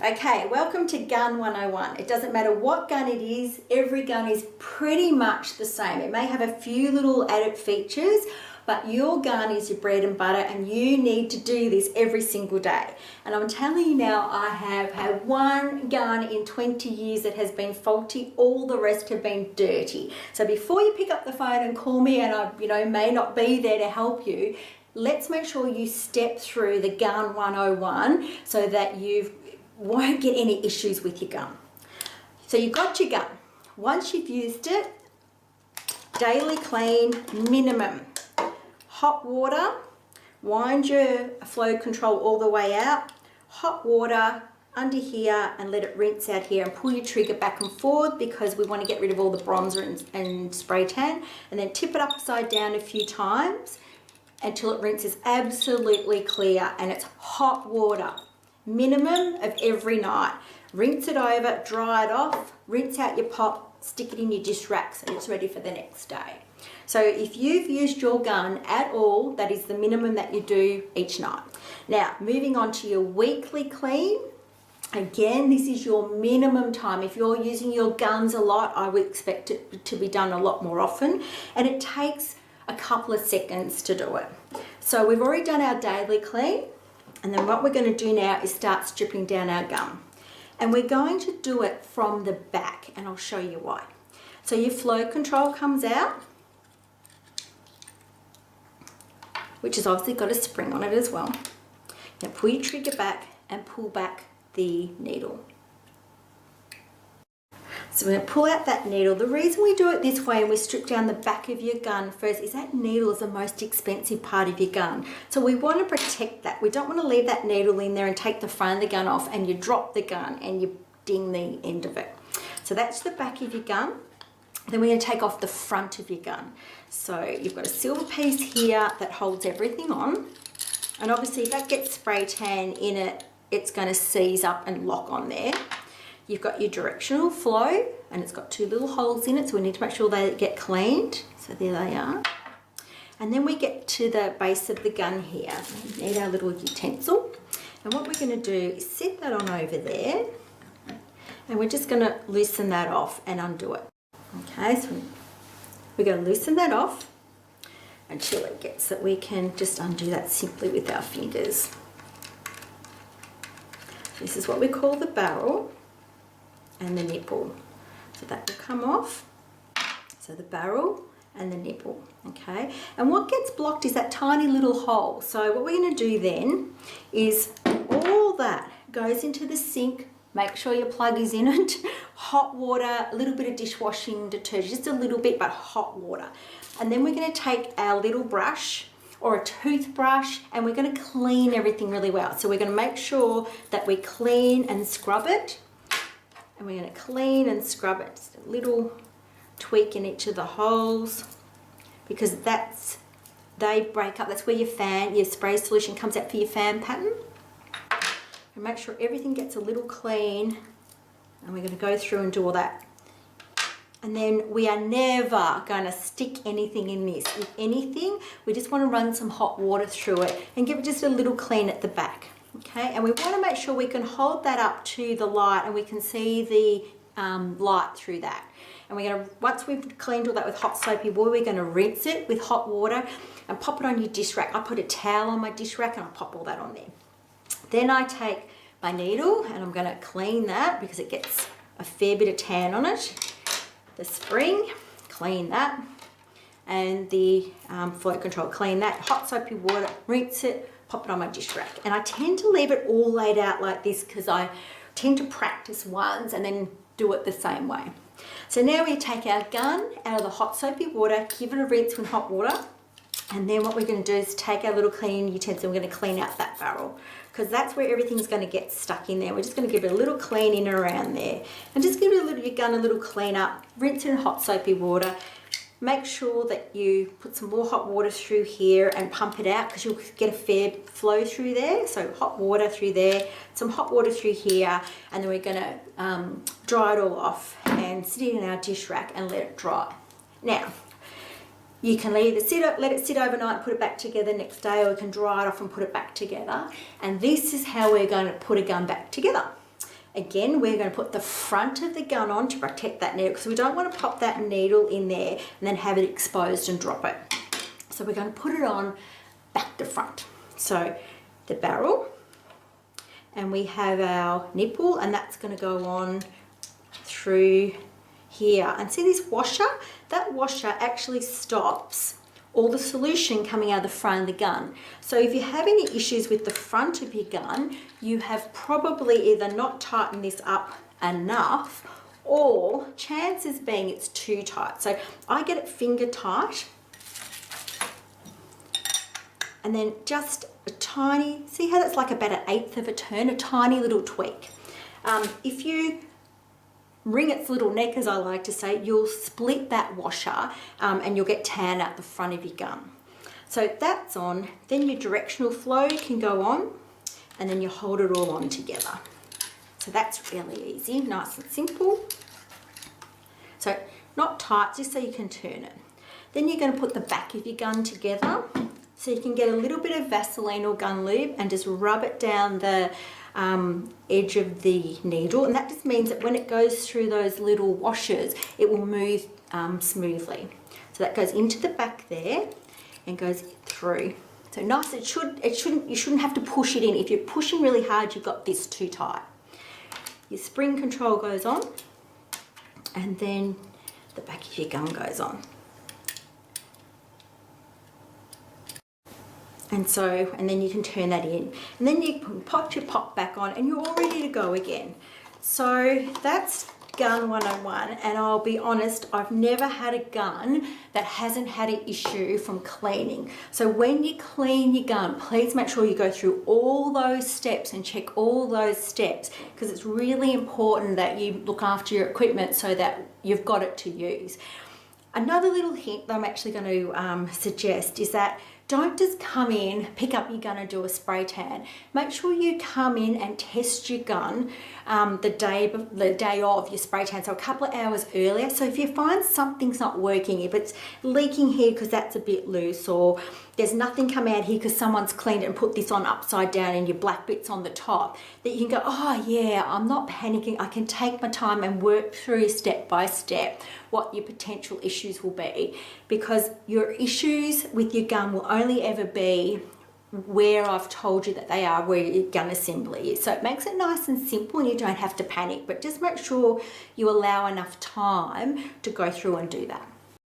Okay, welcome to Gun 101. It doesn't matter what gun it is, every gun is pretty much the same. It may have a few little added features, but your gun is your bread and butter and you need to do this every single day. And I'm telling you now, I have had one gun in 20 years that has been faulty, all the rest have been dirty. So before you pick up the phone and call me, and I may not be there to help you, let's make sure you step through the Gun 101 so that you won't get any issues with your gun. So you've got your gun. Once you've used it, daily clean minimum. Hot water, wind your flow control all the way out. Hot water under here and let it rinse out here, and pull your trigger back and forward because we want to get rid of all the bronzer and spray tan, and then tip it upside down a few times until it rinses absolutely clear. And it's hot water, minimum of every night. Rinse it over, dry it off, rinse out your pot, stick it in your dish rack so it's ready for the next day. So if you've used your gun at all, that is the minimum that you do each night. Now, moving on to your weekly clean. Again, this is your minimum time. If you're using your guns a lot, I would expect it to be done a lot more often, and it takes a couple of seconds to do it. So we've already done our daily clean, and then what we're going to do now is start stripping down our gun. And we're going to do it from the back, and I'll show you why. So your flow control comes out, which has obviously got a spring on it as well. Now pull your trigger back and pull back the needle. So we're going to pull out that needle. The reason we do it this way and we strip down the back of your gun first is that needle is the most expensive part of your gun. So we want to protect that. We don't want to leave that needle in there and take the front of the gun off and you drop the gun and you ding the end of it. So that's the back of your gun. Then we're going to take off the front of your gun. So you've got a silver piece here that holds everything on. And obviously if that gets spray tan in it, it's going to seize up and lock on there. You've got your directional flow, and it's got two little holes in it, so we need to make sure they get cleaned. So there they are. And then we get to the base of the gun here. We need our little utensil. And what we're going to do is set that on over there, and we're just going to loosen that off and undo it. Okay, so we're going to loosen that off until it gets that we can just undo that simply with our fingers. This is what we call the barrel and the nipple. So that will come off. So the barrel and the nipple, okay? And what gets blocked is that tiny little hole. So what we're going to do then is all that goes into the sink. Make sure your plug is in it. Hot water, a little bit of dishwashing detergent, just a little bit, but hot water. And then we're going to take our little brush or a toothbrush and we're going to clean everything really well. So we're going to make sure that we clean and scrub it. And we're going to clean and scrub it. Just a little tweak in each of the holes because they break up. That's where your spray solution comes out for your fan pattern. And make sure everything gets a little clean, and we're going to go through and do all that. And then we are never going to stick anything in this. If anything, we just want to run some hot water through it and give it just a little clean at the back. Okay, and we want to make sure we can hold that up to the light and we can see the light through that. And we're going to, once we've cleaned all that with hot soapy water, we're going to rinse it with hot water and pop it on your dish rack. I put a towel on my dish rack and I pop all that on there. Then I take my needle and I'm going to clean that because it gets a fair bit of tan on it. The spring, clean that. And the flow control, clean that. Hot soapy water, rinse it, pop it on my dish rack. And I tend to leave it all laid out like this because I tend to practice once and then do it the same way. So now we take our gun out of the hot soapy water, give it a rinse with hot water. And then what we're going to do is take our little cleaning utensil, we're going to clean out that barrel because that's where everything's going to get stuck in there. We're just going to give it a little clean in around there and just give your gun a little clean up, rinse it in hot soapy water. Make sure that you put some more hot water through here and pump it out because you'll get a fair flow through there. So hot water through there, some hot water through here, and then we're going to dry it all off and sit it in our dish rack and let it dry. Now, you can either let it sit overnight and put it back together next day, or you can dry it off and put it back together. And this is how we're going to put a gun back together. Again, we're going to put the front of the gun on to protect that needle because we don't want to pop that needle in there and then have it exposed and drop it. So we're going to put it on back to front. So the barrel, and we have our nipple, and that's going to go on through here. And see this washer? That washer actually stops all the solution coming out of the front of the gun. So if you have any issues with the front of your gun, you have probably either not tightened this up enough, or chances being it's too tight. So I get it finger tight, and then just a tiny, see how that's like about 1/8 of a turn, a tiny little tweak. If you wring its little neck, as I like to say, you'll split that washer and you'll get tan out the front of your gun. So that's on, then your directional flow can go on, and then you hold it all on together. So that's really easy, nice and simple. So not tight, just so you can turn it. Then you're going to put the back of your gun together, so you can get a little bit of Vaseline or gun lube and just rub it down the edge of the needle, and that just means that when it goes through those little washers, it will move smoothly. So that goes into the back there and goes through. So nice. You shouldn't have to push it in. If you're pushing really hard, you've got this too tight. Your spring control goes on, and then the back of your gun goes on. And then you can turn that in, and then you can pop your pop back on, and you're all ready to go again. So that's gun 101, and I'll be honest, I've never had a gun that hasn't had an issue from cleaning. So when you clean your gun, please make sure you go through all those steps and check all those steps, because it's really important that you look after your equipment so that you've got it to use. Another little hint that I'm actually going to suggest is that don't just come in, pick up your gun and do a spray tan. Make sure you come in and test your gun the day of your spray tan, so a couple of hours earlier. So if you find something's not working, if it's leaking here because that's a bit loose, or there's nothing come out here because someone's cleaned it and put this on upside down and your black bit's on the top, that you can go, oh yeah, I'm not panicking, I can take my time and work through step by step what your potential issues will be, because your issues with your gun will only ever be where I've told you that they are, where your gun assembly is. So it makes it nice and simple, and you don't have to panic, but just make sure you allow enough time to go through and do that.